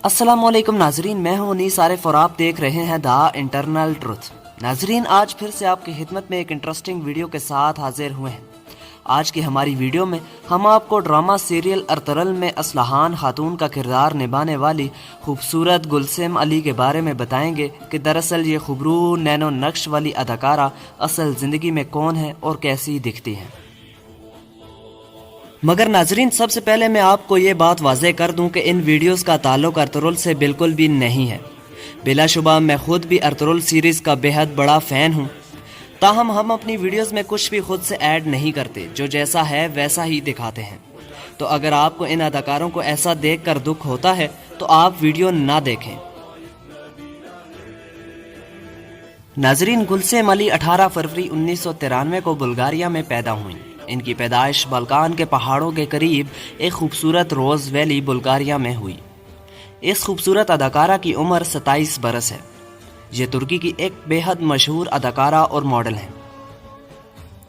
अस्सलामुअलैकुम नाजरीन, मैं हूं उनीस आरिफ और आप देख रहे हैं द इंटरनल ट्रुथ। नाजरीन, आज फिर से आपकी खिदमत में एक इंटरेस्टिंग वीडियो के साथ हाजिर हुए हैं। आज की हमारी वीडियो में हम आपको ड्रामा सीरियल अरतरल में असलहान खातून का किरदार निभाने वाली खूबसूरत गुलसेम अली के बारे में बताएंगे कि दरअसल ये खुबरू नैनो नक्श वाली अदाकारा असल ज़िंदगी में कौन है और कैसी दिखती है। मगर नाजरीन, सबसे पहले मैं आपको ये बात वाज़ेह कर दूं कि इन वीडियोस का ताल्लुक अरतुरुल से बिल्कुल भी नहीं है। बिलाशुबा मैं खुद भी अरतुरुल सीरीज़ का बेहद बड़ा फ़ैन हूँ, ताहम हम अपनी वीडियोस में कुछ भी खुद से ऐड नहीं करते, जो जैसा है वैसा ही दिखाते हैं। तो अगर आपको इन अदाकारों को ऐसा देख कर दुख होता है तो आप वीडियो ना देखें। नाजरीन, गुलसेम अली 18 फरवरी 1993 को बुल्गारिया में पैदा हुई। इनकी पैदाइश बाल्कान के पहाड़ों के करीब एक खूबसूरत रोज़ वैली बुल्गारिया में हुई। इस खूबसूरत अदाकारा की उम्र 27 बरस है। ये तुर्की की एक बेहद मशहूर अदाकारा और मॉडल हैं।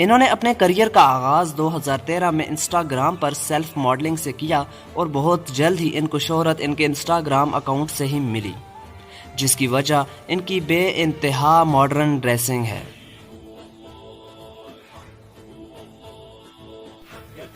इन्होंने अपने करियर का आगाज़ 2013 में इंस्टाग्राम पर सेल्फ मॉडलिंग से किया और बहुत जल्द ही इनको शोहरत इनके इंस्टाग्राम अकाउंट से ही मिली, जिसकी वजह इनकी बेइंतहा मॉडर्न ड्रेसिंग है।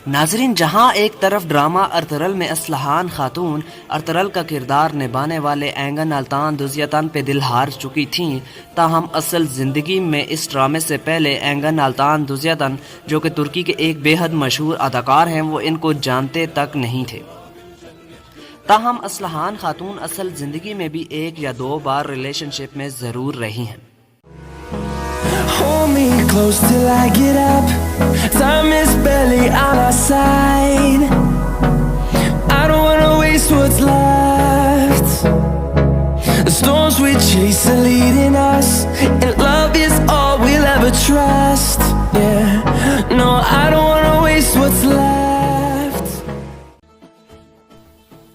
नाजरीन, जहां एक तरफ ड्रामा अरतरल में असलहान खातून अरतरल का किरदार निभाने वाले एंगन अल्तान दुजियतन पे दिल हार चुकी थीं, ताहम असल ज़िंदगी में इस ड्रामे से पहले एंगन अल्तान दुजियतन, जो कि तुर्की के एक बेहद मशहूर अदाकार हैं, वो इनको जानते तक नहीं थे। ताहम असलहान खातून असल ज़िंदगी में भी एक या दो बार रिलेशनशिप में ज़रूर रही हैं। Hold me close till I get up. Time is barely on our side. I don't wanna waste what's left. The storms we chase are leading us, and love is all we'll ever trust. Yeah, no, I don't wanna waste what's left.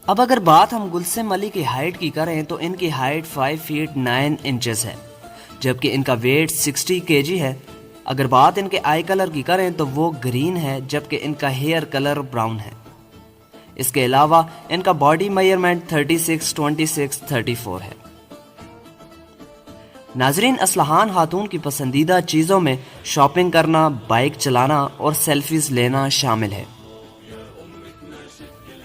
अब अगर बात हम गुलसेम अली की height की करें तो इनकी height 5 feet 9 inches है, जबकि इनका वेट 60 kg है। अगर बात इनके आई कलर की करें तो वो ग्रीन है, जबकि इनका हेयर कलर ब्राउन है। इसके अलावा इनका बॉडी मेजरमेंट 36, 26, 34 है। नाजरीन, असलहान खातून की पसंदीदा चीज़ों में शॉपिंग करना, बाइक चलाना और सेल्फीज लेना शामिल है।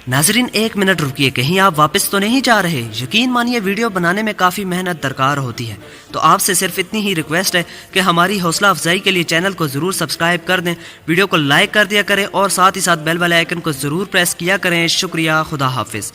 नाजरीन, एक मिनट रुकिए, कहीं आप वापस तो नहीं जा रहे? यकीन मानिए वीडियो बनाने में काफ़ी मेहनत दरकार होती है, तो आपसे सिर्फ इतनी ही रिक्वेस्ट है कि हमारी हौसला अफजाई के लिए चैनल को ज़रूर सब्सक्राइब कर दें, वीडियो को लाइक कर दिया करें और साथ ही साथ बेल वाले आइकन को ज़रूर प्रेस किया करें। शुक्रिया, खुदा हाफिज़।